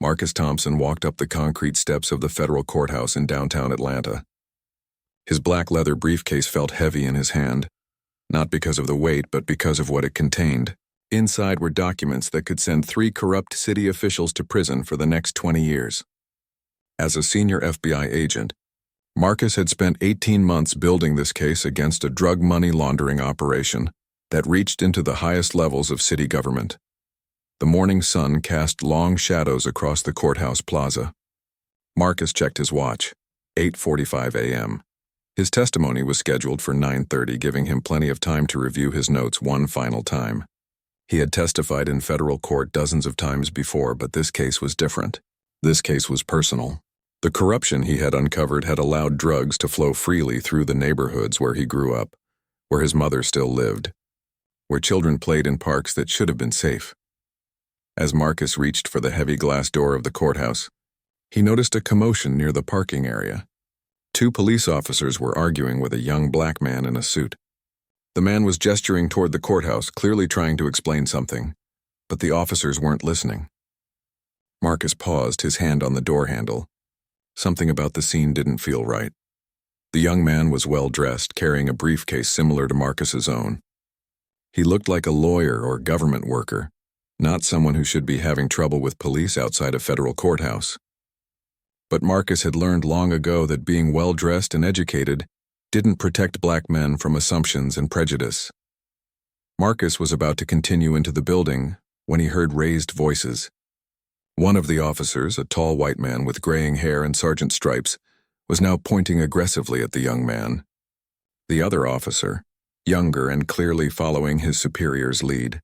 Marcus Thompson walked up the concrete steps of the federal courthouse in downtown Atlanta. His black leather briefcase felt heavy in his hand, not because of the weight but because of what it contained. Inside were documents that could send 3 corrupt city officials to prison for the next 20 years. As a senior FBI agent, Marcus had spent 18 months building this case against a drug money laundering operation that reached into the highest levels of city government. The morning sun cast long shadows across the courthouse plaza. Marcus checked his watch. 8:45 a.m. His testimony was scheduled for 9:30, giving him plenty of time to review his notes one final time. He had testified in federal court dozens of times before, but this case was different. This case was personal. The corruption he had uncovered had allowed drugs to flow freely through the neighborhoods where he grew up, where his mother still lived, where children played in parks that should have been safe. As Marcus reached for the heavy glass door of the courthouse, he noticed a commotion near the parking area. 2 police officers were arguing with a young black man in a suit. The man was gesturing toward the courthouse, clearly trying to explain something, but the officers weren't listening. Marcus paused, his hand on the door handle. Something about the scene didn't feel right. The young man was well-dressed, carrying a briefcase similar to Marcus's own. He looked like a lawyer or government worker, not someone who should be having trouble with police outside a federal courthouse. But Marcus had learned long ago that being well-dressed and educated didn't protect black men from assumptions and prejudice. Marcus was about to continue into the building when he heard raised voices. One of the officers, a tall white man with graying hair and sergeant stripes, was now pointing aggressively at the young man. The other officer, younger and clearly following his superior's lead,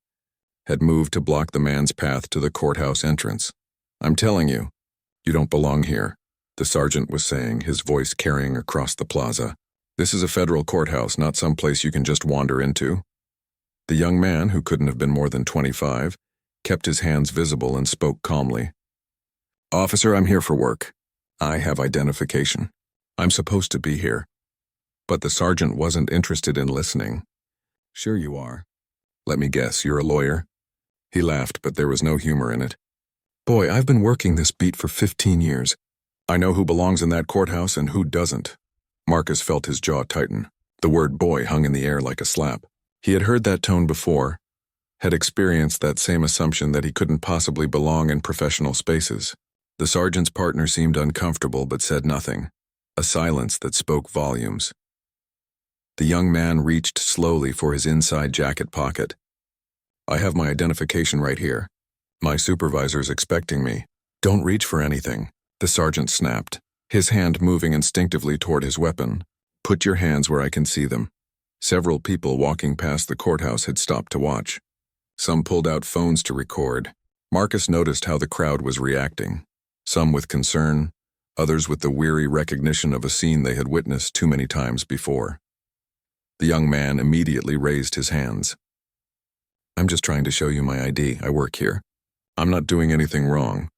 had moved to block the man's path to the courthouse entrance. "I'm telling you, you don't belong here," the sergeant was saying, his voice carrying across the plaza. "This is a federal courthouse, not some place you can just wander into." The young man, who couldn't have been more than 25, kept his hands visible and spoke calmly. "Officer, I'm here for work. I have identification. I'm supposed to be here." But the sergeant wasn't interested in listening. "Sure you are. Let me guess, you're a lawyer?" He laughed, but there was no humor in it. "Boy, I've been working this beat for 15 years. I know who belongs in that courthouse and who doesn't." Marcus felt his jaw tighten. The word boy hung in the air like a slap. He had heard that tone before, had experienced that same assumption that he couldn't possibly belong in professional spaces. The sergeant's partner seemed uncomfortable but said nothing, a silence that spoke volumes. The young man reached slowly for his inside jacket pocket. "I have my identification right here. My supervisor's expecting me." "Don't reach for anything," the sergeant snapped, his hand moving instinctively toward his weapon. "Put your hands where I can see them." Several people walking past the courthouse had stopped to watch. Some pulled out phones to record. Marcus noticed how the crowd was reacting, some with concern, others with the weary recognition of a scene they had witnessed too many times before. The young man immediately raised his hands. "I'm just trying to show you my ID. I work here. I'm not doing anything wrong."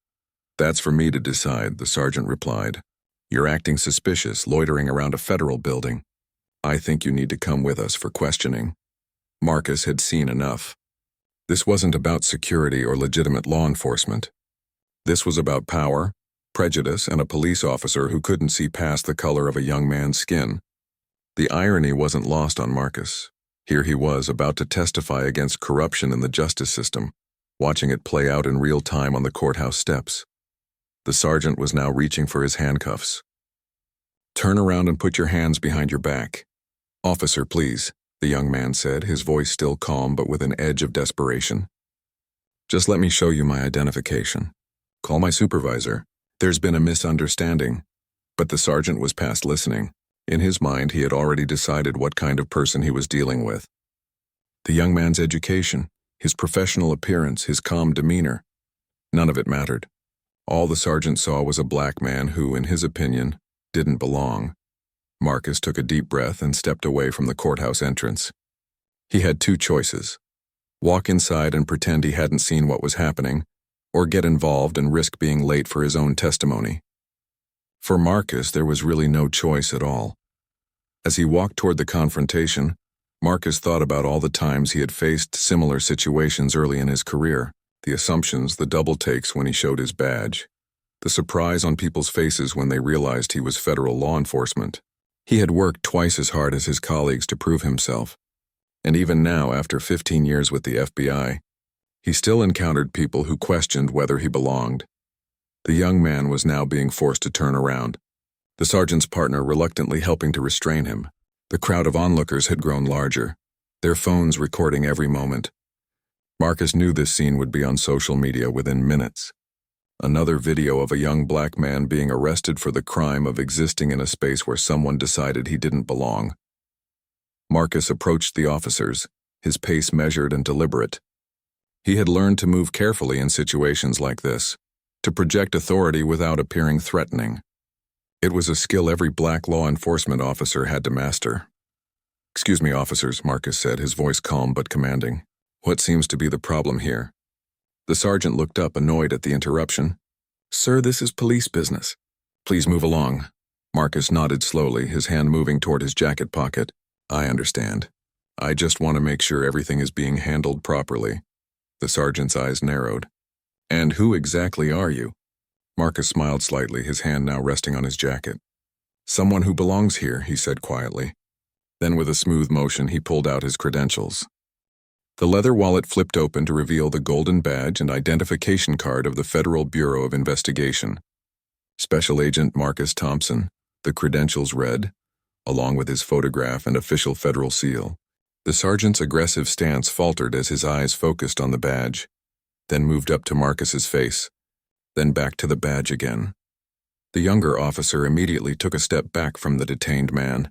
"That's for me to decide," the sergeant replied. "You're acting suspicious, loitering around a federal building. I think you need to come with us for questioning." Marcus had seen enough. This wasn't about security or legitimate law enforcement. This was about power, prejudice, and a police officer who couldn't see past the color of a young man's skin. The irony wasn't lost on Marcus. Here he was, about to testify against corruption in the justice system, watching it play out in real time on the courthouse steps. The sergeant was now reaching for his handcuffs. "Turn around and put your hands behind your back." "Officer, please," the young man said, his voice still calm but with an edge of desperation. "Just let me show you my identification. Call my supervisor. There's been a misunderstanding." But the sergeant was past listening. In his mind, he had already decided what kind of person he was dealing with. The young man's education, his professional appearance, his calm demeanor, none of it mattered. All the sergeant saw was a black man who, in his opinion, didn't belong. Marcus took a deep breath and stepped away from the courthouse entrance. He had 2 choices: walk inside and pretend he hadn't seen what was happening, or get involved and risk being late for his own testimony. For Marcus, there was really no choice at all. As he walked toward the confrontation, Marcus thought about all the times he had faced similar situations early in his career. The assumptions, the double takes when he showed his badge, the surprise on people's faces when they realized he was federal law enforcement. He had worked twice as hard as his colleagues to prove himself, and even now, after 15 years with the FBI, he still encountered people who questioned whether he belonged. The young man was now being forced to turn around, the sergeant's partner reluctantly helping to restrain him. The crowd of onlookers had grown larger, their phones recording every moment. Marcus knew this scene would be on social media within minutes. Another video of a young black man being arrested for the crime of existing in a space where someone decided he didn't belong. Marcus approached the officers, his pace measured and deliberate. He had learned to move carefully in situations like this, to project authority without appearing threatening. It was a skill every black law enforcement officer had to master. "Excuse me, officers," Marcus said, his voice calm but commanding. "What seems to be the problem here?" The sergeant looked up, annoyed at the interruption. "Sir, this is police business. Please move along." Marcus nodded slowly, his hand moving toward his jacket pocket. "I understand. I just want to make sure everything is being handled properly." The sergeant's eyes narrowed. "And who exactly are you?" Marcus smiled slightly, his hand now resting on his jacket. "Someone who belongs here," he said quietly. Then with a smooth motion, he pulled out his credentials. The leather wallet flipped open to reveal the golden badge and identification card of the Federal Bureau of Investigation. Special Agent Marcus Thompson, the credentials read, along with his photograph and official federal seal. The sergeant's aggressive stance faltered as his eyes focused on the badge, then moved up to Marcus's face, then back to the badge again. The younger officer immediately took a step back from the detained man,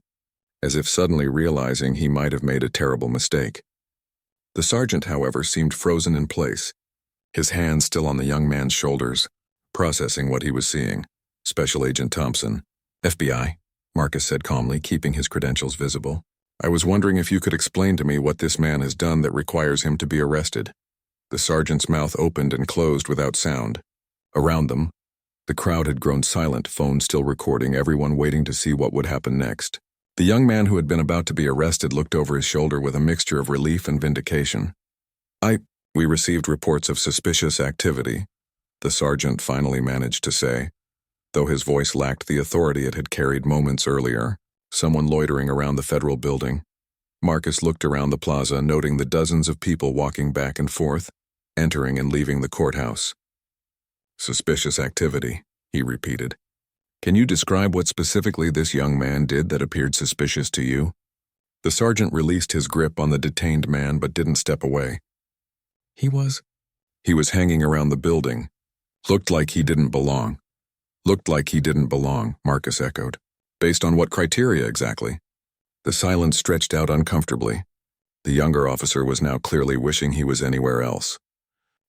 as if suddenly realizing he might have made a terrible mistake. The sergeant, however, seemed frozen in place, his hands still on the young man's shoulders, processing what he was seeing. "Special Agent Thompson, FBI," Marcus said calmly, keeping his credentials visible. "I was wondering if you could explain to me what this man has done that requires him to be arrested." The sergeant's mouth opened and closed without sound. Around them, the crowd had grown silent, phone still recording, everyone waiting to see what would happen next. The young man who had been about to be arrested looked over his shoulder with a mixture of relief and vindication. We received reports of suspicious activity," the sergeant finally managed to say, though his voice lacked the authority it had carried moments earlier. "Someone loitering around the federal building." Marcus looked around the plaza, noting the dozens of people walking back and forth, entering and leaving the courthouse. "Suspicious activity," he repeated. "Can you describe what specifically this young man did that appeared suspicious to you?" The sergeant released his grip on the detained man but didn't step away. He was hanging around the building. Looked like he didn't belong." "Looked like he didn't belong," Marcus echoed. "Based on what criteria exactly?" The silence stretched out uncomfortably. The younger officer was now clearly wishing he was anywhere else.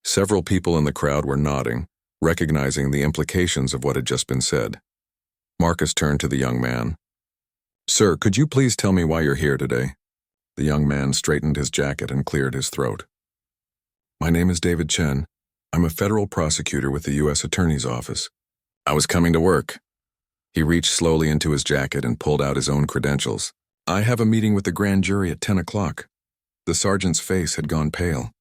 Several people in the crowd were nodding, recognizing the implications of what had just been said. Marcus turned to the young man. "Sir, could you please tell me why you're here today?" The young man straightened his jacket and cleared his throat. "My name is David Chen. I'm a federal prosecutor with the U.S. Attorney's Office. I was coming to work." He reached slowly into his jacket and pulled out his own credentials. "I have a meeting with the grand jury at 10 o'clock. The sergeant's face had gone pale.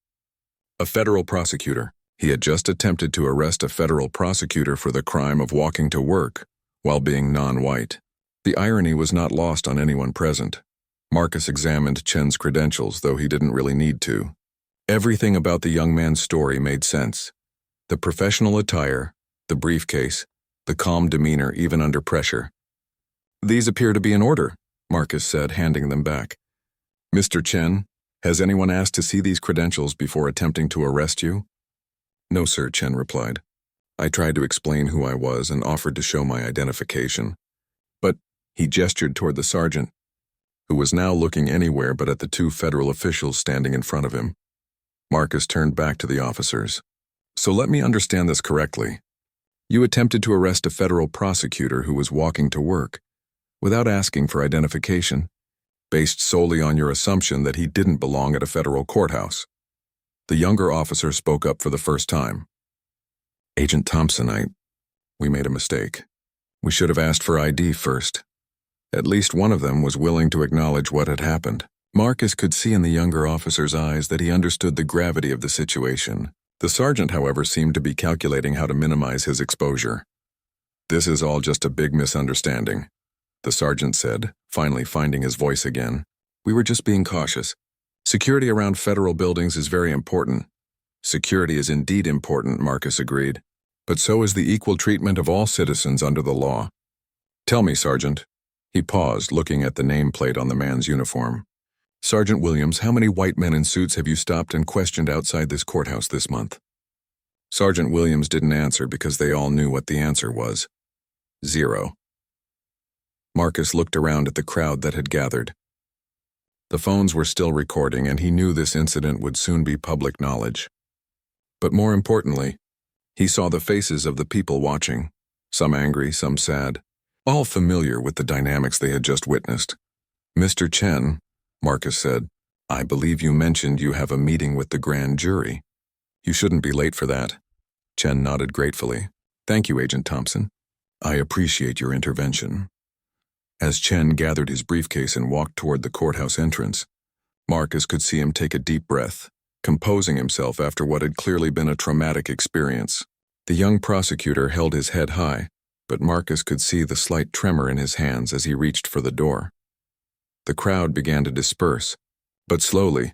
A federal prosecutor. He had just attempted to arrest a federal prosecutor for the crime of walking to work while being non-white. The irony was not lost on anyone present. Marcus examined Chen's credentials, though he didn't really need to. Everything about the young man's story made sense. The professional attire, the briefcase, the calm demeanor even under pressure. "These appear to be in order," Marcus said, handing them back. "Mr. Chen, has anyone asked to see these credentials before attempting to arrest you?" "No, sir," Chen replied. "I tried to explain who I was and offered to show my identification. But," he gestured toward the sergeant, who was now looking anywhere but at the two federal officials standing in front of him. Marcus turned back to the officers. "So let me understand this correctly. You attempted to arrest a federal prosecutor who was walking to work, without asking for identification, based solely on your assumption that he didn't belong at a federal courthouse." The younger officer spoke up for the first time. "Agent Thompson, we made a mistake. We should have asked for ID first." At least one of them was willing to acknowledge what had happened. Marcus could see in the younger officer's eyes that he understood the gravity of the situation. The sergeant, however, seemed to be calculating how to minimize his exposure. "This is all just a big misunderstanding," the sergeant said, finally finding his voice again. "We were just being cautious. Security around federal buildings is very important." "Security is indeed important," Marcus agreed. "But so is the equal treatment of all citizens under the law. Tell me, Sergeant." He paused, looking at the nameplate on the man's uniform. "Sergeant Williams, how many white men in suits have you stopped and questioned outside this courthouse this month?" Sergeant Williams didn't answer because they all knew what the answer was. 0. Marcus looked around at the crowd that had gathered. The phones were still recording, and he knew this incident would soon be public knowledge. But more importantly, he saw the faces of the people watching, some angry, some sad, all familiar with the dynamics they had just witnessed. "Mr. Chen," Marcus said, "I believe you mentioned you have a meeting with the grand jury. You shouldn't be late for that." Chen nodded gratefully. "Thank you, Agent Thompson. I appreciate your intervention." As Chen gathered his briefcase and walked toward the courthouse entrance, Marcus could see him take a deep breath, composing himself after what had clearly been a traumatic experience. The young prosecutor held his head high, but Marcus could see the slight tremor in his hands as he reached for the door. The crowd began to disperse, but slowly,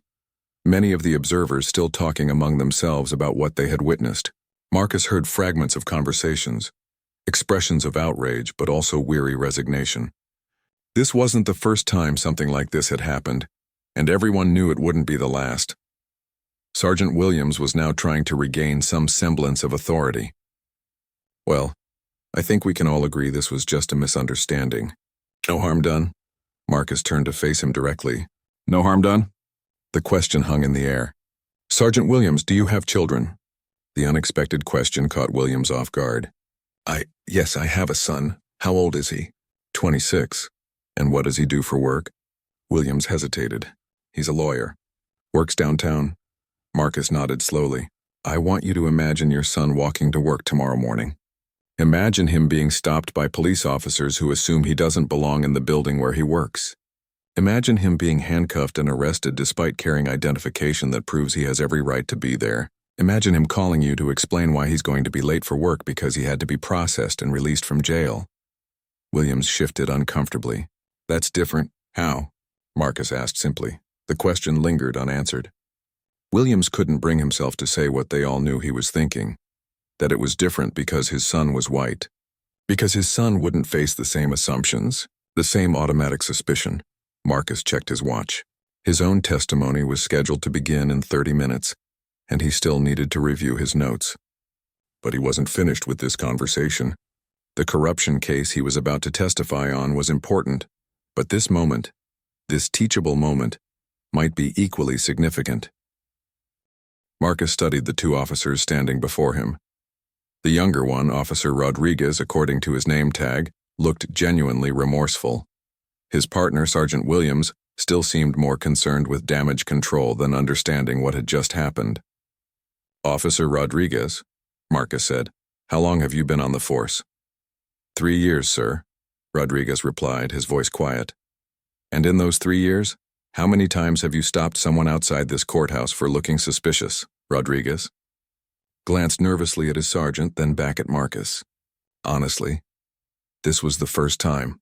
many of the observers still talking among themselves about what they had witnessed. Marcus heard fragments of conversations, expressions of outrage, but also weary resignation. This wasn't the first time something like this had happened, and everyone knew it wouldn't be the last. Sergeant Williams was now trying to regain some semblance of authority. "Well, I think we can all agree this was just a misunderstanding. No harm done?" Marcus turned to face him directly. "No harm done?" The question hung in the air. "Sergeant Williams, do you have children?" The unexpected question caught Williams off guard. Yes, I have a son. How old is he?" 26. "And what does he do for work?" Williams hesitated. "He's a lawyer. Works downtown." Marcus nodded slowly. "I want you to imagine your son walking to work tomorrow morning. Imagine him being stopped by police officers who assume he doesn't belong in the building where he works. Imagine him being handcuffed and arrested despite carrying identification that proves he has every right to be there. Imagine him calling you to explain why he's going to be late for work because he had to be processed and released from jail." Williams shifted uncomfortably. "That's different. How?" Marcus asked simply. The question lingered unanswered. Williams couldn't bring himself to say what they all knew he was thinking, that it was different because his son was white, because his son wouldn't face the same assumptions, the same automatic suspicion. Marcus checked his watch. His own testimony was scheduled to begin in 30 minutes, and he still needed to review his notes. But he wasn't finished with this conversation. The corruption case he was about to testify on was important, but this moment, this teachable moment, might be equally significant. Marcus studied the two officers standing before him. The younger one, Officer Rodriguez, according to his name tag, looked genuinely remorseful. His partner, Sergeant Williams, still seemed more concerned with damage control than understanding what had just happened. "Officer Rodriguez," Marcus said, "how long have you been on the force?" 3 years, sir," Rodriguez replied, his voice quiet. "And in those 3 years, how many times have you stopped someone outside this courthouse for looking suspicious?" Rodriguez glanced nervously at his sergeant, then back at Marcus. "Honestly, this was the first time."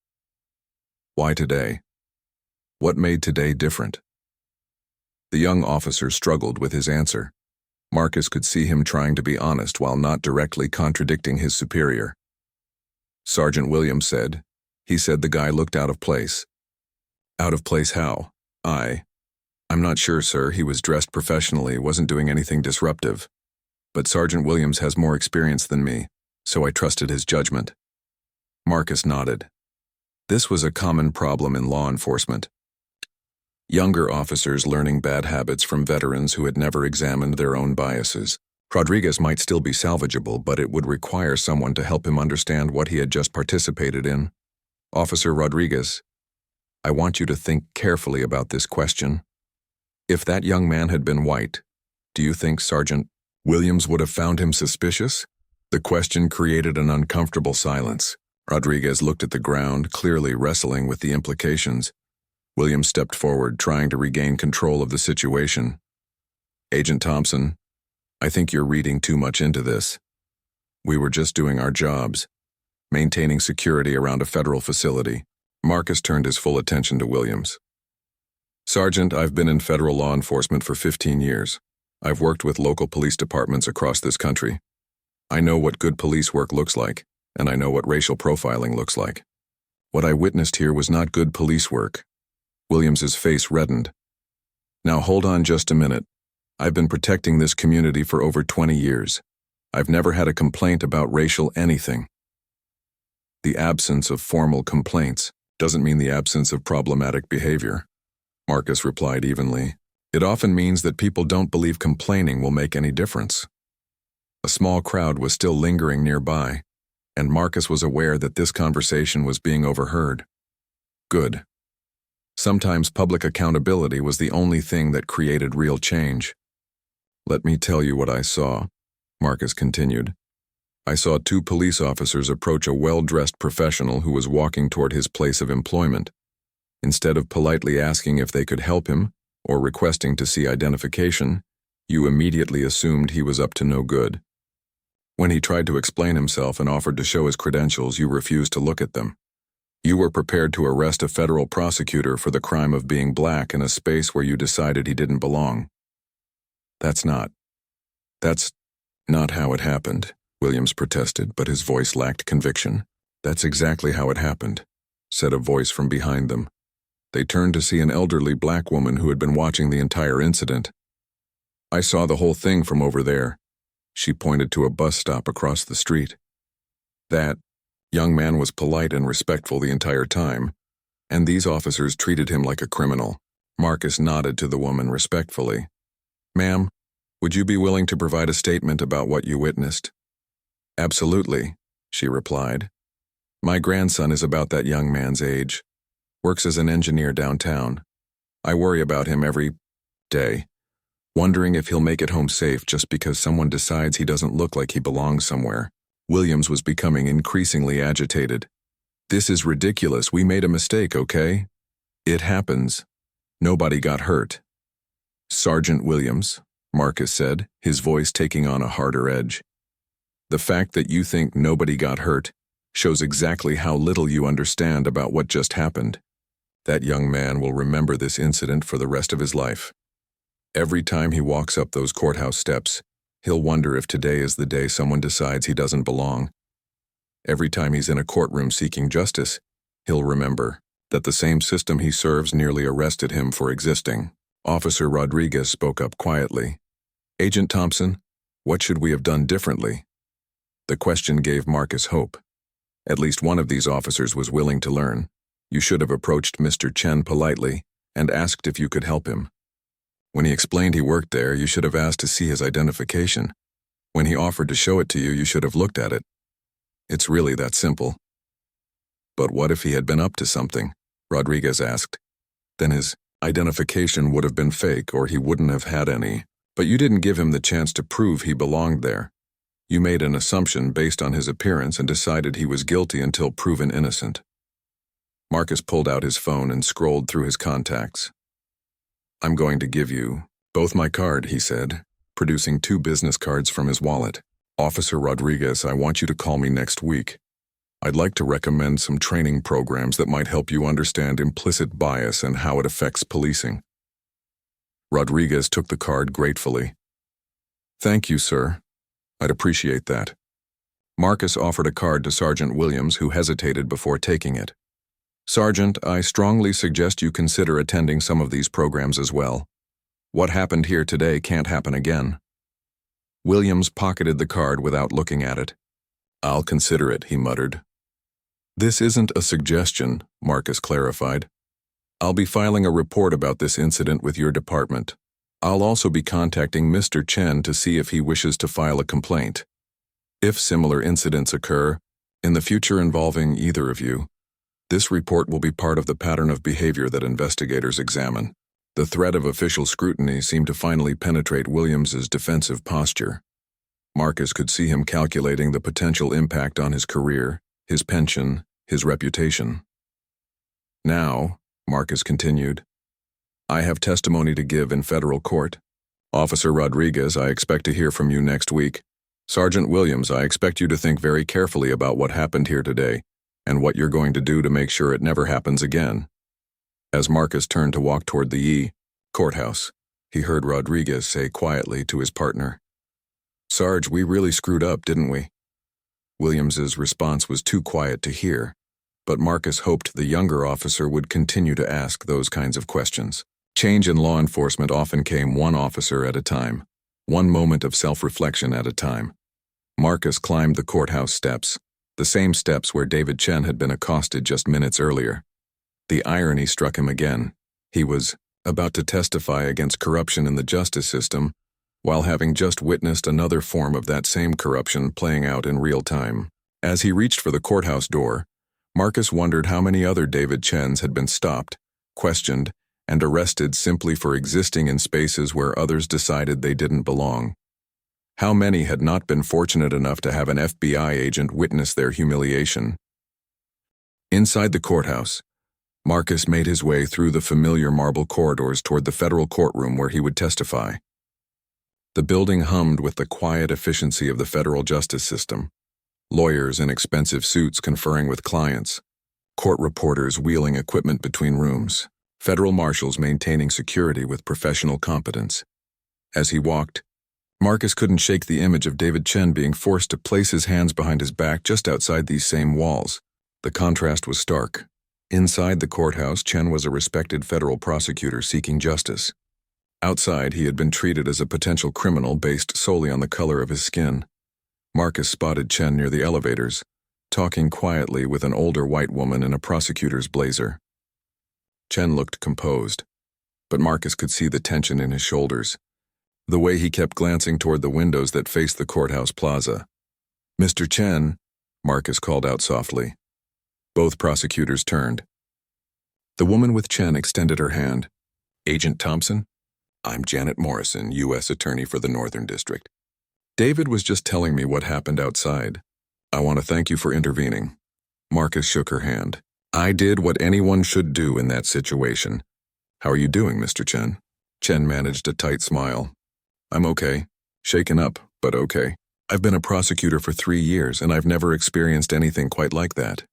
"Why today? What made today different?" The young officer struggled with his answer. Marcus could see him trying to be honest while not directly contradicting his superior. Sergeant Williams said, "He said the guy looked out of place." "Out of place how?" I'm not sure, sir. He was dressed professionally, wasn't doing anything disruptive. But Sergeant Williams has more experience than me, so I trusted his judgment." Marcus nodded. This was a common problem in law enforcement. Younger officers learning bad habits from veterans who had never examined their own biases. Rodriguez might still be salvageable, but it would require someone to help him understand what he had just participated in. "Officer Rodriguez, I want you to think carefully about this question. If that young man had been white, do you think Sergeant Williams would have found him suspicious?" The question created an uncomfortable silence. Rodriguez looked at the ground, clearly wrestling with the implications. Williams stepped forward, trying to regain control of the situation. "Agent Thompson, I think you're reading too much into this. We were just doing our jobs, maintaining security around a federal facility. Marcus turned his full attention to Williams. Sergeant, I've been in federal law enforcement for 15 years. I've worked with local police departments across this country. I know what good police work looks like, and I know what racial profiling looks like. What I witnessed here was not good police work. Williams's face reddened. Now hold on just a minute. I've been protecting this community for over 20 years. I've never had a complaint about racial anything. The absence of formal complaints doesn't mean the absence of problematic behavior, Marcus replied evenly. It often means that people don't believe complaining will make any difference. A small crowd was still lingering nearby, and Marcus was aware that this conversation was being overheard. Good. Sometimes public accountability was the only thing that created real change. Let me tell you what I saw, Marcus continued. I saw two police officers approach a well-dressed professional who was walking toward his place of employment. Instead of politely asking if they could help him or requesting to see identification, you immediately assumed he was up to no good. When he tried to explain himself and offered to show his credentials, you refused to look at them. You were prepared to arrest a federal prosecutor for the crime of being black in a space where you decided he didn't belong. That's not how it happened, Williams protested, but his voice lacked conviction. That's exactly how it happened, said a voice from behind them. They turned to see an elderly black woman who had been watching the entire incident. I saw the whole thing from over there. She pointed to a bus stop across the street. That young man was polite and respectful the entire time, and these officers treated him like a criminal. Marcus nodded to the woman respectfully. Ma'am, would you be willing to provide a statement about what you witnessed? Absolutely, she replied. My grandson is about that young man's age. Works as an engineer downtown. I worry about him every day, wondering if he'll make it home safe just because someone decides he doesn't look like he belongs somewhere. Williams was becoming increasingly agitated. This is ridiculous. We made a mistake, okay? It happens. Nobody got hurt. Sergeant Williams, Marcus said, his voice taking on a harder edge. The fact that you think nobody got hurt shows exactly how little you understand about what just happened. That young man will remember this incident for the rest of his life. Every time he walks up those courthouse steps, he'll wonder if today is the day someone decides he doesn't belong. Every time he's in a courtroom seeking justice, he'll remember that the same system he serves nearly arrested him for existing. Officer Rodriguez spoke up quietly. Agent Thompson, what should we have done differently? The question gave Marcus hope. At least one of these officers was willing to learn. You should have approached Mr. Chen politely and asked if you could help him. When he explained he worked there, you should have asked to see his identification. When he offered to show it to you, you should have looked at it. It's really that simple. But what if he had been up to something? Rodriguez asked. Then his identification would have been fake, or he wouldn't have had any. But you didn't give him the chance to prove he belonged there. You made an assumption based on his appearance and decided he was guilty until proven innocent. Marcus pulled out his phone and scrolled through his contacts. I'm going to give you both my card, he said, producing 2 business cards from his wallet. Officer Rodriguez, I want you to call me next week. I'd like to recommend some training programs that might help you understand implicit bias and how it affects policing. Rodriguez took the card gratefully. Thank you, sir. I'd appreciate that. Marcus offered a card to Sergeant Williams, who hesitated before taking it. Sergeant, I strongly suggest you consider attending some of these programs as well. What happened here today can't happen again. Williams pocketed the card without looking at it. I'll consider it, he muttered. This isn't a suggestion, Marcus clarified. I'll be filing a report about this incident with your department. I'll also be contacting Mr. Chen to see if he wishes to file a complaint. If similar incidents occur, in the future involving either of you, this report will be part of the pattern of behavior that investigators examine. The threat of official scrutiny seemed to finally penetrate Williams's defensive posture. Marcus could see him calculating the potential impact on his career, his pension, his reputation. Now, Marcus continued, I have testimony to give in federal court. Officer Rodriguez, I expect to hear from you next week. Sergeant Williams, I expect you to think very carefully about what happened here today and what you're going to do to make sure it never happens again. As Marcus turned to walk toward the courthouse, he heard Rodriguez say quietly to his partner, "Sarge, we really screwed up, didn't we?" Williams's response was too quiet to hear, but Marcus hoped the younger officer would continue to ask those kinds of questions. Change in law enforcement often came one officer at a time, one moment of self-reflection at a time. Marcus climbed the courthouse steps, the same steps where David Chen had been accosted just minutes earlier. The irony struck him again. He was about to testify against corruption in the justice system, while having just witnessed another form of that same corruption playing out in real time. As he reached for the courthouse door, Marcus wondered how many other David Chens had been stopped, questioned, and arrested simply for existing in spaces where others decided they didn't belong. How many had not been fortunate enough to have an FBI agent witness their humiliation? Inside the courthouse, Marcus made his way through the familiar marble corridors toward the federal courtroom where he would testify. The building hummed with the quiet efficiency of the federal justice system. Lawyers in expensive suits conferring with clients, court reporters wheeling equipment between rooms, federal marshals maintaining security with professional competence. As he walked, Marcus couldn't shake the image of David Chen being forced to place his hands behind his back just outside these same walls. The contrast was stark. Inside the courthouse, Chen was a respected federal prosecutor seeking justice. Outside, he had been treated as a potential criminal based solely on the color of his skin. Marcus spotted Chen near the elevators, talking quietly with an older white woman in a prosecutor's blazer. Chen looked composed, but Marcus could see the tension in his shoulders, the way he kept glancing toward the windows that faced the courthouse plaza. "Mr. Chen," Marcus called out softly. Both prosecutors turned. The woman with Chen extended her hand. "Agent Thompson? I'm Janet Morrison, U.S. Attorney for the Northern District. David was just telling me what happened outside. I want to thank you for intervening." Marcus shook her hand. "I did what anyone should do in that situation. How are you doing, Mr. Chen?" Chen managed a tight smile. "I'm okay. Shaken up, but okay. I've been a prosecutor for 3 years, and I've never experienced anything quite like that."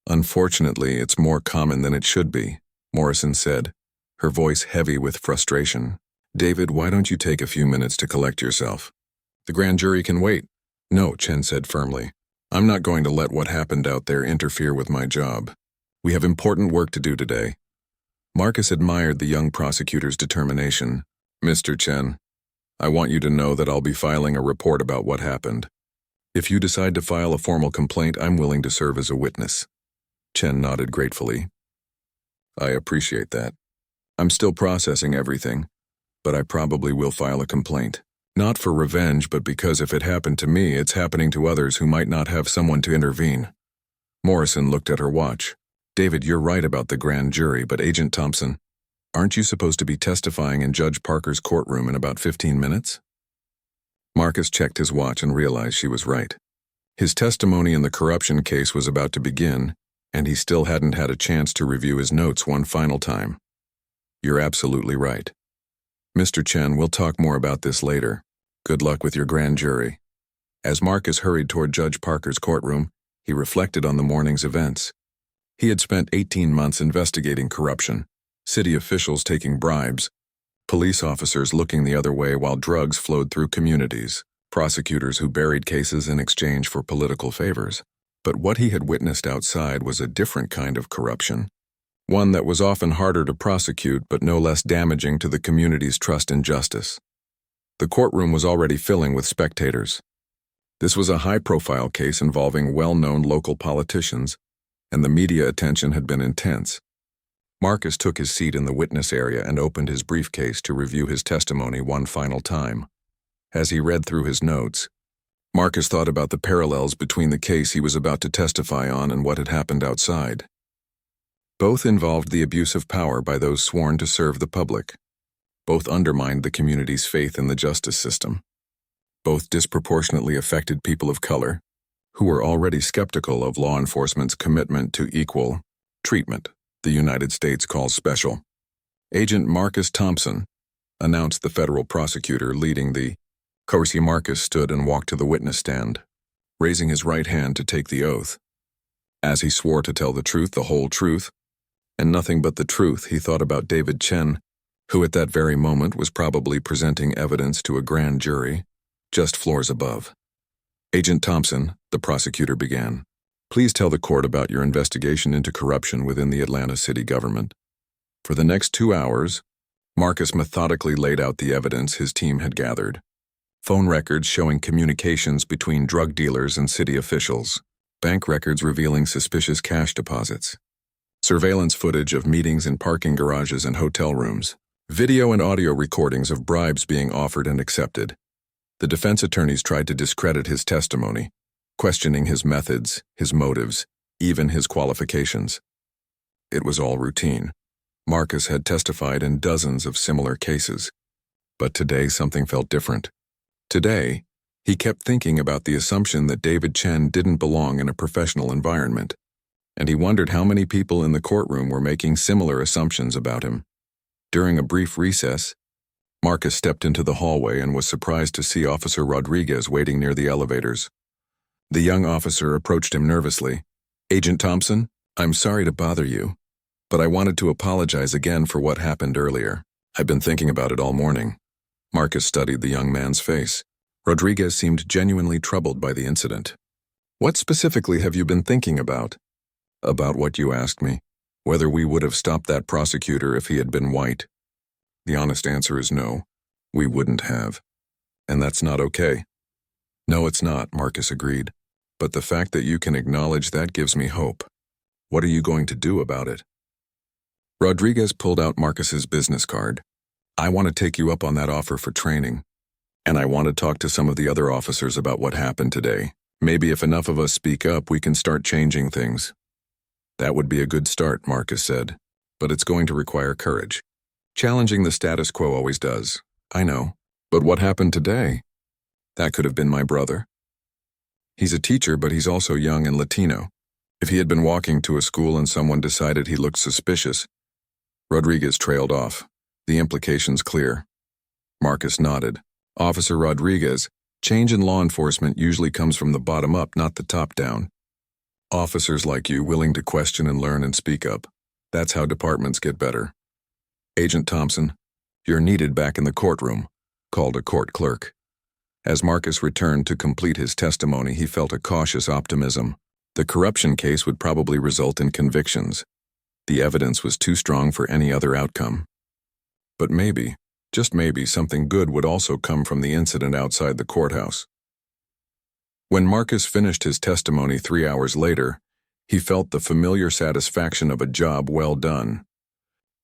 "Unfortunately, it's more common than it should be," Morrison said, her voice heavy with frustration. "David, why don't you take a few minutes to collect yourself? The grand jury can wait." "No," Chen said firmly. "I'm not going to let what happened out there interfere with my job. We have important work to do today." Marcus admired the young prosecutor's determination. "Mr. Chen, I want you to know that I'll be filing a report about what happened. If you decide to file a formal complaint, I'm willing to serve as a witness." Chen nodded gratefully. "I appreciate that. I'm still processing everything, but I probably will file a complaint. Not for revenge, but because if it happened to me, it's happening to others who might not have someone to intervene." Morrison looked at her watch. "David, you're right about the grand jury, but Agent Thompson, aren't you supposed to be testifying in Judge Parker's courtroom in about 15 minutes? Marcus checked his watch and realized she was right. His testimony in the corruption case was about to begin, and he still hadn't had a chance to review his notes one final time. "You're absolutely right. Mr. Chen, we'll talk more about this later. Good luck with your grand jury." As Marcus hurried toward Judge Parker's courtroom, he reflected on the morning's events. He had spent 18 months investigating corruption, city officials taking bribes, police officers looking the other way while drugs flowed through communities, prosecutors who buried cases in exchange for political favors. But what he had witnessed outside was a different kind of corruption, one that was often harder to prosecute but no less damaging to the community's trust in justice. The courtroom was already filling with spectators. This was a high-profile case involving well-known local politicians, and the media attention had been intense. Marcus took his seat in the witness area and opened his briefcase to review his testimony one final time. As he read through his notes, Marcus thought about the parallels between the case he was about to testify on and what had happened outside. Both involved the abuse of power by those sworn to serve the public. Both undermined the community's faith in the justice system. Both disproportionately affected people of color, who were already skeptical of law enforcement's commitment to equal treatment the United States calls special. Agent Marcus Thompson, announced the federal prosecutor leading the Corsi. Marcus stood and walked to the witness stand, raising his right hand to take the oath. As he swore to tell the truth, the whole truth, and nothing but the truth, he thought about David Chen, who at that very moment was probably presenting evidence to a grand jury, just floors above. Agent Thompson, the prosecutor began, please tell the court about your investigation into corruption within the Atlanta city government. For the next 2 hours, Marcus methodically laid out the evidence his team had gathered. Phone records showing communications between drug dealers and city officials, bank records revealing suspicious cash deposits, surveillance footage of meetings in parking garages and hotel rooms, video and audio recordings of bribes being offered and accepted. The defense attorneys tried to discredit his testimony, questioning his methods, his motives, even his qualifications. It was all routine. Marcus had testified in dozens of similar cases. But today something felt different. Today, he kept thinking about the assumption that David Chen didn't belong in a professional environment, and he wondered how many people in the courtroom were making similar assumptions about him. During a brief recess, Marcus stepped into the hallway and was surprised to see Officer Rodriguez waiting near the elevators. The young officer approached him nervously. Agent Thompson, I'm sorry to bother you, but I wanted to apologize again for what happened earlier. I've been thinking about it all morning. Marcus studied the young man's face. Rodriguez seemed genuinely troubled by the incident. What specifically have you been thinking about? About what you asked me. Whether we would have stopped that prosecutor if he had been white. The honest answer is no. We wouldn't have. And that's not okay. No, it's not, Marcus agreed. But the fact that you can acknowledge that gives me hope. What are you going to do about it? Rodriguez pulled out Marcus's business card. I want to take you up on that offer for training. And I want to talk to some of the other officers about what happened today. Maybe if enough of us speak up, we can start changing things. That would be a good start, Marcus said. But it's going to require courage. Challenging the status quo always does. I know. But what happened today? That could have been my brother. He's a teacher, but he's also young and Latino. If he had been walking to a school and someone decided he looked suspicious, Rodriguez trailed off. The implications clear. Marcus nodded. Officer Rodriguez, change in law enforcement usually comes from the bottom up, not the top down. Officers like you willing to question and learn and speak up. That's how departments get better. Agent Thompson, you're needed back in the courtroom, called a court clerk. As Marcus returned to complete his testimony, he felt a cautious optimism. The corruption case would probably result in convictions. The evidence was too strong for any other outcome. But maybe, just maybe, something good would also come from the incident outside the courthouse. When Marcus finished his testimony 3 hours later, he felt the familiar satisfaction of a job well done.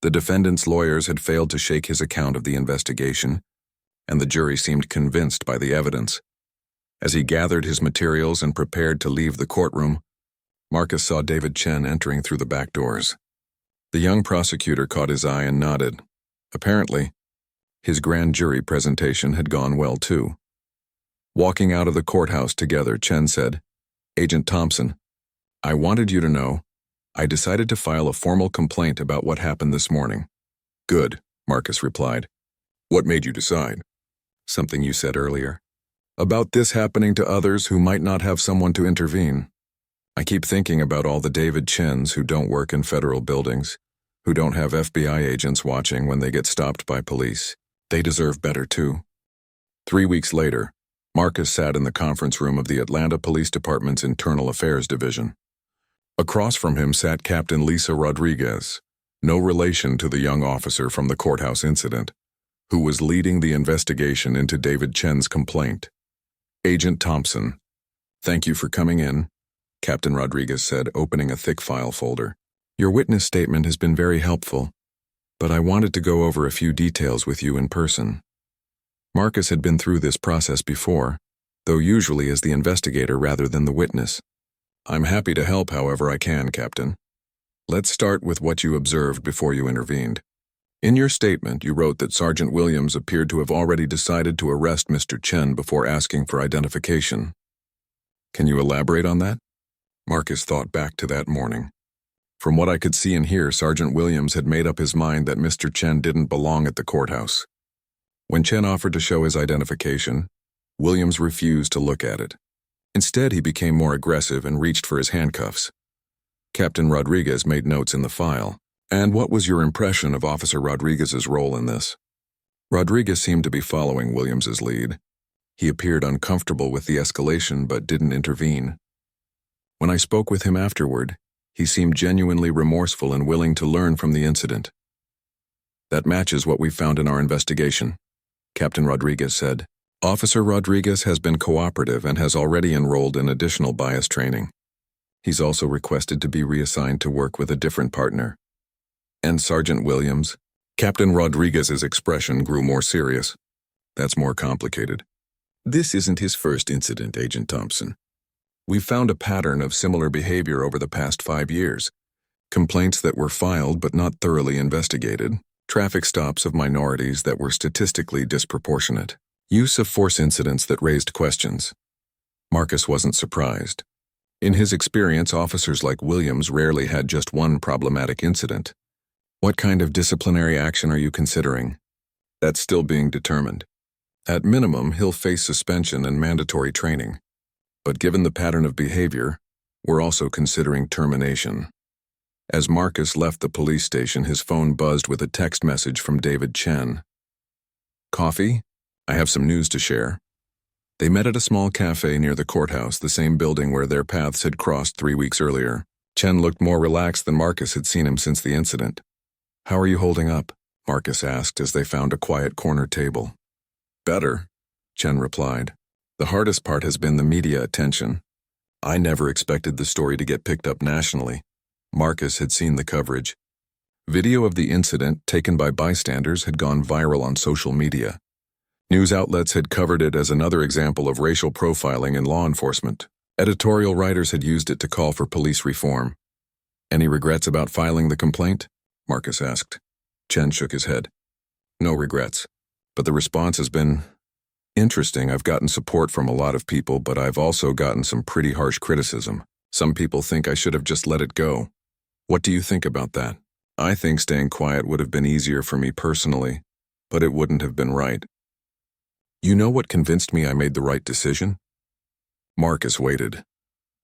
The defendant's lawyers had failed to shake his account of the investigation, and the jury seemed convinced by the evidence. As he gathered his materials and prepared to leave the courtroom, Marcus saw David Chen entering through the back doors. The young prosecutor caught his eye and nodded. Apparently, his grand jury presentation had gone well too. Walking out of the courthouse together, Chen said, Agent Thompson, I wanted you to know, I decided to file a formal complaint about what happened this morning. Good, Marcus replied. What made you decide? Something you said earlier. About this happening to others who might not have someone to intervene. I keep thinking about all the David Chens who don't work in federal buildings, who don't have FBI agents watching when they get stopped by police. They deserve better too. 3 weeks later, Marcus sat in the conference room of the Atlanta Police Department's Internal Affairs Division. Across from him sat Captain Lisa Rodriguez, no relation to the young officer from the courthouse incident, who was leading the investigation into David Chen's complaint. Agent Thompson, thank you for coming in, Captain Rodriguez said, opening a thick file folder. Your witness statement has been very helpful, but I wanted to go over a few details with you in person. Marcus had been through this process before, though usually as the investigator rather than the witness. I'm happy to help however I can, Captain. Let's start with what you observed before you intervened. In your statement, you wrote that Sergeant Williams appeared to have already decided to arrest Mr. Chen before asking for identification. Can you elaborate on that? Marcus thought back to that morning. From what I could see and hear, Sergeant Williams had made up his mind that Mr. Chen didn't belong at the courthouse. When Chen offered to show his identification, Williams refused to look at it. Instead, he became more aggressive and reached for his handcuffs. Captain Rodriguez made notes in the file. "And what was your impression of Officer Rodriguez's role in this?" Rodriguez seemed to be following Williams's lead. He appeared uncomfortable with the escalation but didn't intervene. When I spoke with him afterward, he seemed genuinely remorseful and willing to learn from the incident. "That matches what we found in our investigation," Captain Rodriguez said. "Officer Rodriguez has been cooperative and has already enrolled in additional bias training. He's also requested to be reassigned to work with a different partner." "And Sergeant Williams?" Captain Rodriguez's expression grew more serious. "That's more complicated. This isn't his first incident, Agent Thompson. We've found a pattern of similar behavior over the past 5 years. Complaints that were filed but not thoroughly investigated, traffic stops of minorities that were statistically disproportionate, use of force incidents that raised questions." Marcus wasn't surprised. In his experience, officers like Williams rarely had just one problematic incident. "What kind of disciplinary action are you considering?" "That's still being determined. At minimum, he'll face suspension and mandatory training. But given the pattern of behavior, we're also considering termination." As Marcus left the police station, his phone buzzed with a text message from David Chen. "Coffee? I have some news to share." They met at a small cafe near the courthouse, the same building where their paths had crossed 3 weeks earlier. Chen looked more relaxed than Marcus had seen him since the incident. "How are you holding up?" Marcus asked as they found a quiet corner table. "Better," Chen replied. "The hardest part has been the media attention. I never expected the story to get picked up nationally." Marcus had seen the coverage. Video of the incident, taken by bystanders, had gone viral on social media. News outlets had covered it as another example of racial profiling in law enforcement. Editorial writers had used it to call for police reform. "Any regrets about filing the complaint?" Marcus asked. Chen shook his head. "No regrets. But the response has been interesting. I've gotten support from a lot of people, but I've also gotten some pretty harsh criticism. Some people think I should have just let it go. What do you think about that?" "I think staying quiet would have been easier for me personally, but it wouldn't have been right." "You know what convinced me I made the right decision?" Marcus waited.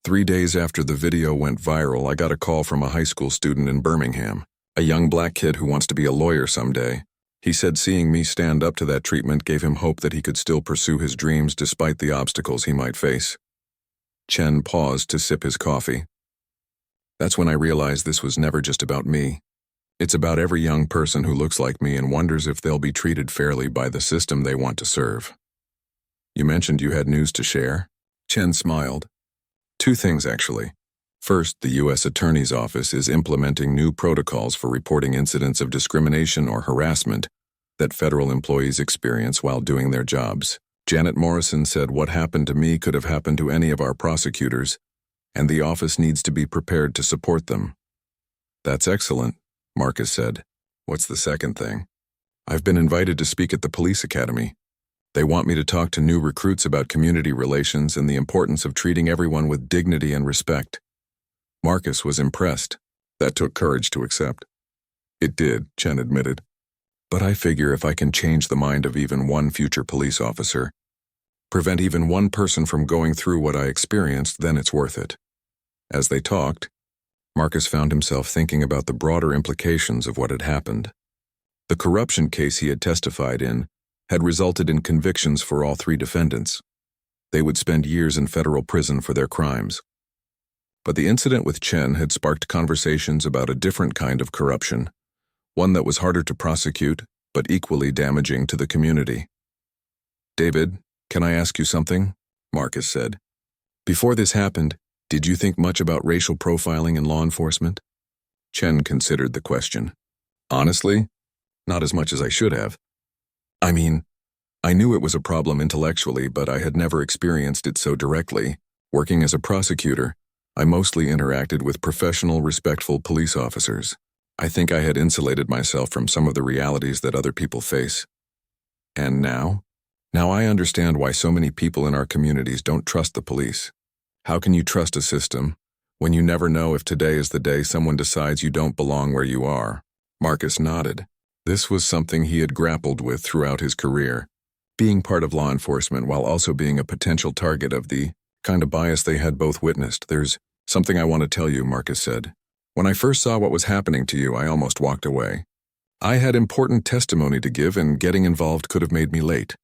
3 days after the video went viral, I got a call from a high school student in Birmingham, a young black kid who wants to be a lawyer someday. He said seeing me stand up to that treatment gave him hope that he could still pursue his dreams despite the obstacles he might face. Chen paused to sip his coffee. "That's when I realized this was never just about me. It's about every young person who looks like me and wonders if they'll be treated fairly by the system they want to serve." "You mentioned you had news to share?" Chen smiled. "2 things, actually. First, the U.S. Attorney's Office is implementing new protocols for reporting incidents of discrimination or harassment that federal employees experience while doing their jobs. Janet Morrison said what happened to me could have happened to any of our prosecutors, and the office needs to be prepared to support them." "That's excellent," Marcus said. "What's the second thing?" "I've been invited to speak at the police academy. They want me to talk to new recruits about community relations and the importance of treating everyone with dignity and respect." Marcus was impressed. That took courage to accept. "It did," Chen admitted. "But I figure if I can change the mind of even one future police officer, prevent even one person from going through what I experienced, then it's worth it." As they talked, Marcus found himself thinking about the broader implications of what had happened. The corruption case he had testified in had resulted in convictions for all 3 defendants. They would spend years in federal prison for their crimes. But the incident with Chen had sparked conversations about a different kind of corruption, one that was harder to prosecute, but equally damaging to the community. "David, can I ask you something?" Marcus said. "Before this happened, did you think much about racial profiling in law enforcement?" Chen considered the question. "Honestly, not as much as I should have. I mean, I knew it was a problem intellectually, but I had never experienced it so directly. Working as a prosecutor, I mostly interacted with professional, respectful police officers. I think I had insulated myself from some of the realities that other people face. And now? Now I understand why so many people in our communities don't trust the police. How can you trust a system when you never know if today is the day someone decides you don't belong where you are?" Marcus nodded. This was something he had grappled with throughout his career, being part of law enforcement while also being a potential target of the kind of bias they had both witnessed. "There's something I want to tell you," Marcus said. "When I first saw what was happening to you, I almost walked away. I had important testimony to give, and getting involved could have made me late."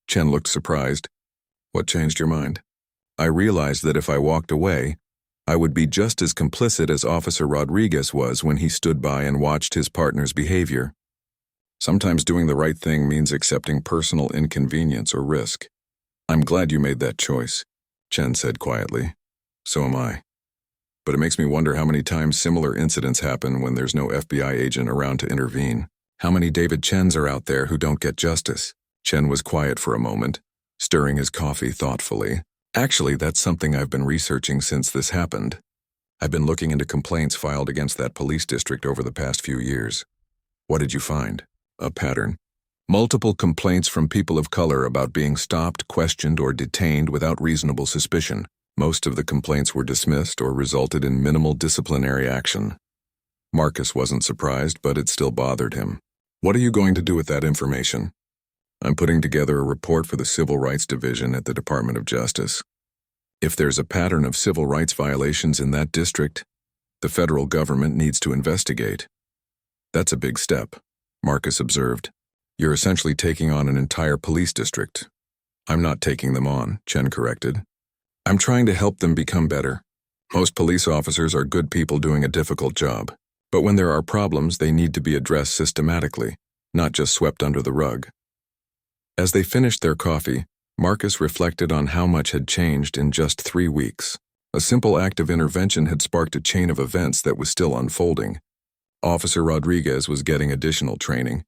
Chen looked surprised. "What changed your mind?" "I realized that if I walked away, I would be just as complicit as Officer Rodriguez was when he stood by and watched his partner's behavior. Sometimes doing the right thing means accepting personal inconvenience or risk." "I'm glad you made that choice," Chen said quietly. "So am I. But it makes me wonder how many times similar incidents happen when there's no FBI agent around to intervene. How many David Chens are out there who don't get justice?" Chen was quiet for a moment, stirring his coffee thoughtfully. "Actually, that's something I've been researching since this happened. I've been looking into complaints filed against that police district over the past few years." "What did you find?" "A pattern. Multiple complaints from people of color about being stopped, questioned, or detained without reasonable suspicion. Most of the complaints were dismissed or resulted in minimal disciplinary action." Marcus wasn't surprised, but it still bothered him. "What are you going to do with that information?" "I'm putting together a report for the Civil Rights Division at the Department of Justice. If there's a pattern of civil rights violations in that district, the federal government needs to investigate." "That's a big step," Marcus observed. "You're essentially taking on an entire police district." "I'm not taking them on," Chen corrected. "I'm trying to help them become better. Most police officers are good people doing a difficult job, but when there are problems, they need to be addressed systematically, not just swept under the rug." As they finished their coffee, Marcus reflected on how much had changed in just 3 weeks. A simple act of intervention had sparked a chain of events that was still unfolding. Officer Rodriguez was getting additional training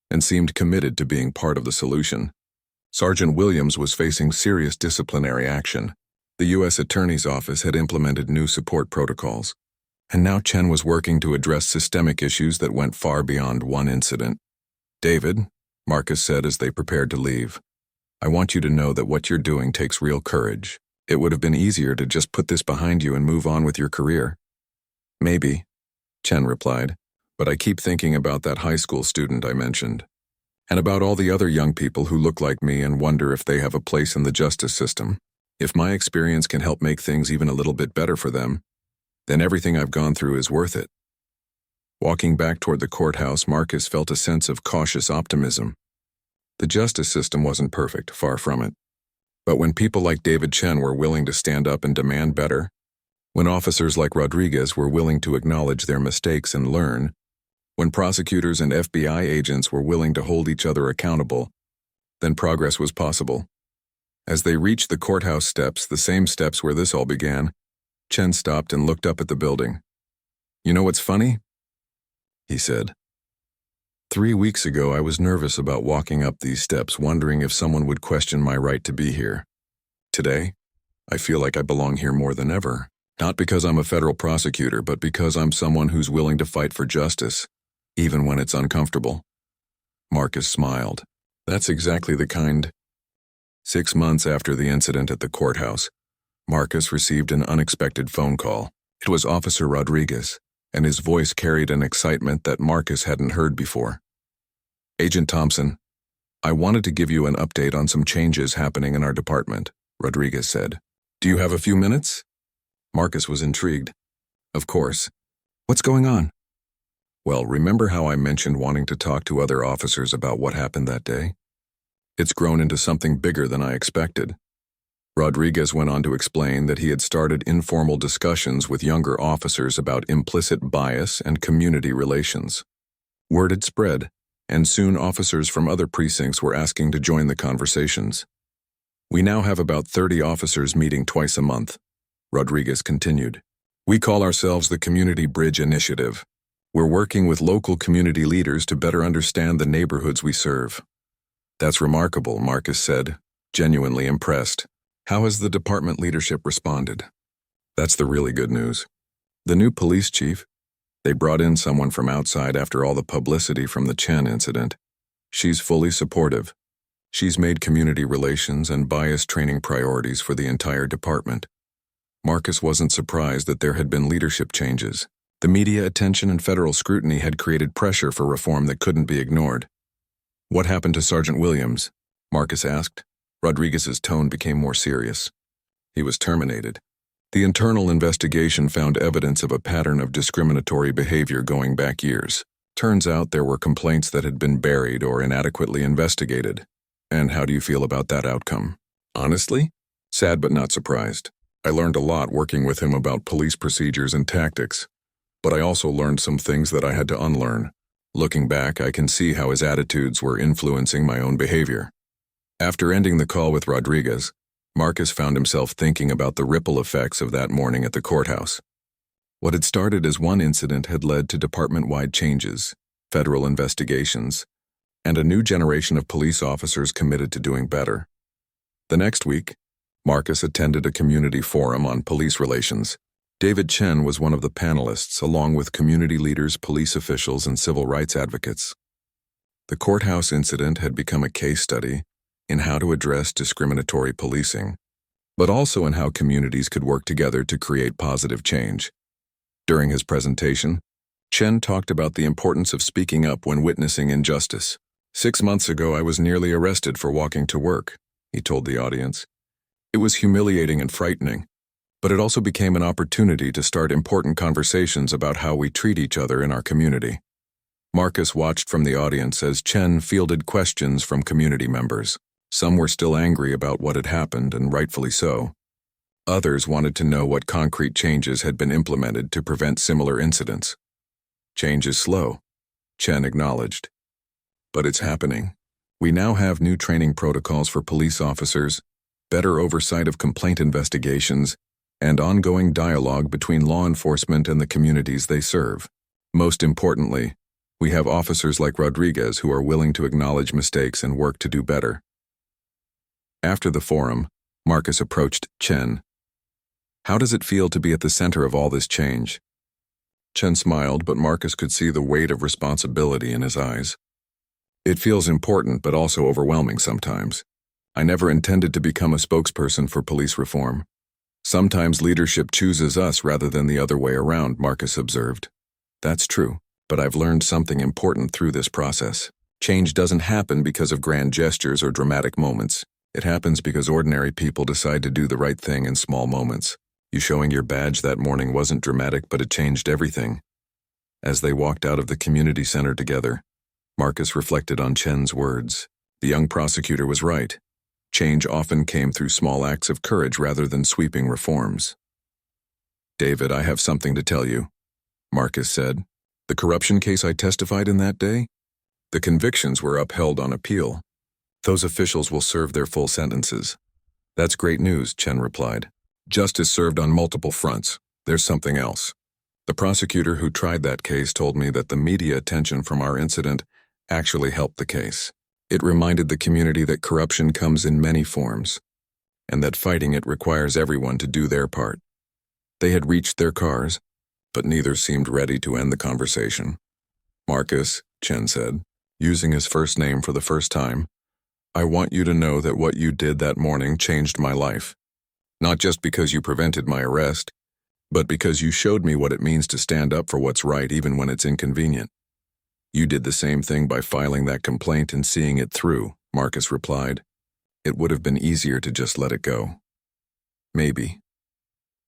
and seemed committed to being part of the solution. Sergeant Williams was facing serious disciplinary action. The U.S. Attorney's Office had implemented new support protocols, and now Chen was working to address systemic issues that went far beyond one incident. "David," Marcus said as they prepared to leave, "I want you to know that what you're doing takes real courage. It would have been easier to just put this behind you and move on with your career." "Maybe," Chen replied, "but I keep thinking about that high school student I mentioned, and about all the other young people who look like me and wonder if they have a place in the justice system. If my experience can help make things even a little bit better for them, then everything I've gone through is worth it." Walking back toward the courthouse, Marcus felt a sense of cautious optimism. The justice system wasn't perfect, far from it. But when people like David Chen were willing to stand up and demand better, when officers like Rodriguez were willing to acknowledge their mistakes and learn, when prosecutors and FBI agents were willing to hold each other accountable, then progress was possible. As they reached the courthouse steps, the same steps where this all began, Chen stopped and looked up at the building. "You know what's funny?" he said. 3 weeks ago, I was nervous about walking up these steps, wondering if someone would question my right to be here. Today, I feel like I belong here more than ever. Not because I'm a federal prosecutor, but because I'm someone who's willing to fight for justice, even when it's uncomfortable." Marcus smiled. "That's exactly the kind." 6 months after the incident at the courthouse, Marcus received an unexpected phone call. It was Officer Rodriguez, and his voice carried an excitement that Marcus hadn't heard before. "Agent Thompson, I wanted to give you an update on some changes happening in our department," Rodriguez said. "Do you have a few minutes?" Marcus was intrigued. "Of course. What's going on?" "Well, remember how I mentioned wanting to talk to other officers about what happened that day? It's grown into something bigger than I expected." Rodriguez went on to explain that he had started informal discussions with younger officers about implicit bias and community relations. Word had spread, and soon officers from other precincts were asking to join the conversations. "We now have about 30 officers meeting twice a month," Rodriguez continued. "We call ourselves the Community Bridge Initiative. We're working with local community leaders to better understand the neighborhoods we serve." "That's remarkable," Marcus said, genuinely impressed. "How has the department leadership responded?" "That's the really good news. The new police chief, they brought in someone from outside after all the publicity from the Chen incident. She's fully supportive. She's made community relations and bias training priorities for the entire department." Marcus wasn't surprised that there had been leadership changes. The media attention and federal scrutiny had created pressure for reform that couldn't be ignored. "What happened to Sergeant Williams?" Marcus asked. Rodriguez's tone became more serious. "He was terminated. The internal investigation found evidence of a pattern of discriminatory behavior going back years. Turns out there were complaints that had been buried or inadequately investigated. And how do you feel about that outcome?" "Honestly? Sad but not surprised. I learned a lot working with him about police procedures and tactics. But I also learned some things that I had to unlearn. Looking back, I can see how his attitudes were influencing my own behavior." After ending the call with Rodriguez, Marcus found himself thinking about the ripple effects of that morning at the courthouse. What had started as one incident had led to department-wide changes, federal investigations, and a new generation of police officers committed to doing better. The next week, Marcus attended a community forum on police relations. David Chen was one of the panelists, along with community leaders, police officials, and civil rights advocates. The courthouse incident had become a case study in how to address discriminatory policing, but also in how communities could work together to create positive change. During his presentation, Chen talked about the importance of speaking up when witnessing injustice. "6 months ago, I was nearly arrested for walking to work," he told the audience. "It was humiliating and frightening, but it also became an opportunity to start important conversations about how we treat each other in our community." Marcus watched from the audience as Chen fielded questions from community members. Some were still angry about what had happened, and rightfully so. Others wanted to know what concrete changes had been implemented to prevent similar incidents. "Change is slow," Chen acknowledged. "But it's happening. We now have new training protocols for police officers, better oversight of complaint investigations, and ongoing dialogue between law enforcement and the communities they serve. Most importantly, we have officers like Rodriguez who are willing to acknowledge mistakes and work to do better." After the forum, Marcus approached Chen. "How does it feel to be at the center of all this change?" Chen smiled, but Marcus could see the weight of responsibility in his eyes. "It feels important, but also overwhelming sometimes. I never intended to become a spokesperson for police reform. Sometimes leadership chooses us rather than the other way around," Marcus observed. "That's true, but I've learned something important through this process. Change doesn't happen because of grand gestures or dramatic moments. It happens because ordinary people decide to do the right thing in small moments. You showing your badge that morning wasn't dramatic, but it changed everything." As they walked out of the community center together, Marcus reflected on Chen's words. The young prosecutor was right. Change often came through small acts of courage rather than sweeping reforms. "David, I have something to tell you," Marcus said. "The corruption case I testified in that day? The convictions were upheld on appeal. Those officials will serve their full sentences." "That's great news," Chen replied. "Justice served on multiple fronts. There's something else. The prosecutor who tried that case told me that the media attention from our incident actually helped the case. It reminded the community that corruption comes in many forms, and that fighting it requires everyone to do their part." They had reached their cars, but neither seemed ready to end the conversation. "Marcus," Chen said, using his first name for the first time, "I want you to know that what you did that morning changed my life. Not just because you prevented my arrest, but because you showed me what it means to stand up for what's right even when it's inconvenient." "You did the same thing by filing that complaint and seeing it through," Marcus replied. "It would have been easier to just let it go." "Maybe.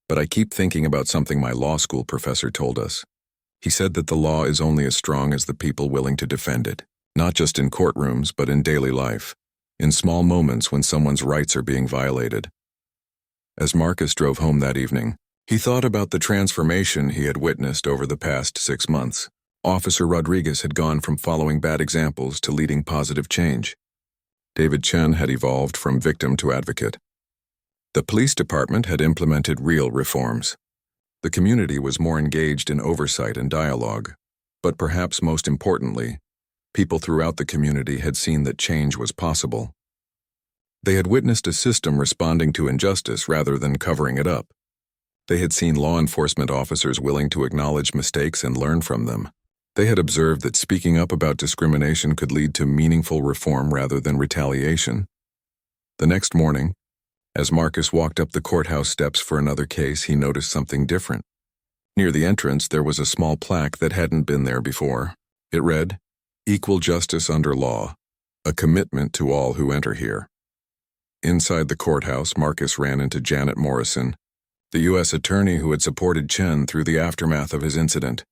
But I keep thinking about something my law school professor told us. He said that the law is only as strong as the people willing to defend it, not just in courtrooms but in daily life, in small moments when someone's rights are being violated." As Marcus drove home that evening, he thought about the transformation he had witnessed over the past 6 months. Officer Rodriguez had gone from following bad examples to leading positive change. David Chen had evolved from victim to advocate. The police department had implemented real reforms. The community was more engaged in oversight and dialogue, but perhaps most importantly, people throughout the community had seen that change was possible. They had witnessed a system responding to injustice rather than covering it up. They had seen law enforcement officers willing to acknowledge mistakes and learn from them. They had observed that speaking up about discrimination could lead to meaningful reform rather than retaliation. The next morning, as Marcus walked up the courthouse steps for another case, he noticed something different. Near the entrance, there was a small plaque that hadn't been there before. It read, "Equal justice under law, a commitment to all who enter here." Inside the courthouse, Marcus ran into Janet Morrison, the U.S. attorney who had supported Chen through the aftermath of his incident.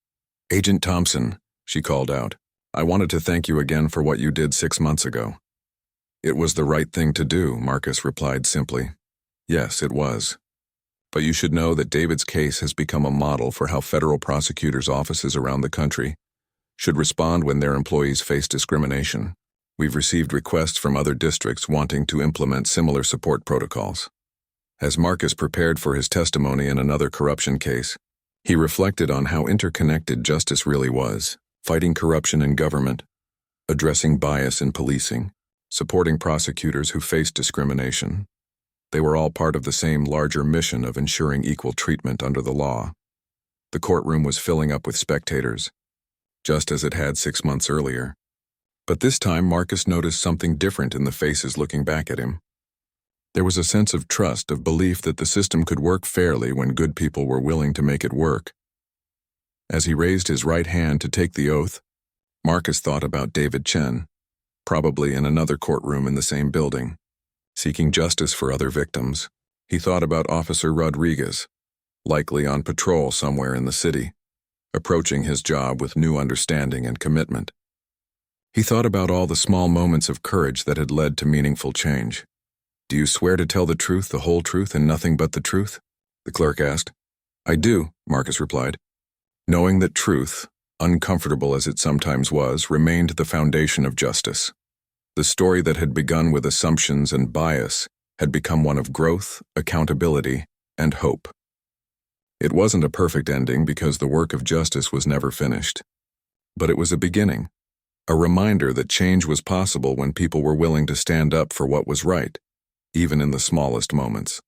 "Agent Thompson," she called out, "I wanted to thank you again for what you did 6 months ago." "It was the right thing to do," Marcus replied simply. "Yes, it was. But you should know that David's case has become a model for how federal prosecutors' offices around the country should respond when their employees face discrimination. We've received requests from other districts wanting to implement similar support protocols." As Marcus prepared for his testimony in another corruption case, he reflected on how interconnected justice really was: fighting corruption in government, addressing bias in policing, supporting prosecutors who faced discrimination. They were all part of the same larger mission of ensuring equal treatment under the law. The courtroom was filling up with spectators, just as it had 6 months earlier. But this time, Marcus noticed something different in the faces looking back at him. There was a sense of trust, of belief that the system could work fairly when good people were willing to make it work. As he raised his right hand to take the oath, Marcus thought about David Chen, probably in another courtroom in the same building, seeking justice for other victims. He thought about Officer Rodriguez, likely on patrol somewhere in the city, approaching his job with new understanding and commitment. He thought about all the small moments of courage that had led to meaningful change. "Do you swear to tell the truth, the whole truth, and nothing but the truth?" the clerk asked. "I do," Marcus replied, knowing that truth, uncomfortable as it sometimes was, remained the foundation of justice. The story that had begun with assumptions and bias had become one of growth, accountability, and hope. It wasn't a perfect ending because the work of justice was never finished. But it was a beginning, a reminder that change was possible when people were willing to stand up for what was right, even in the smallest moments.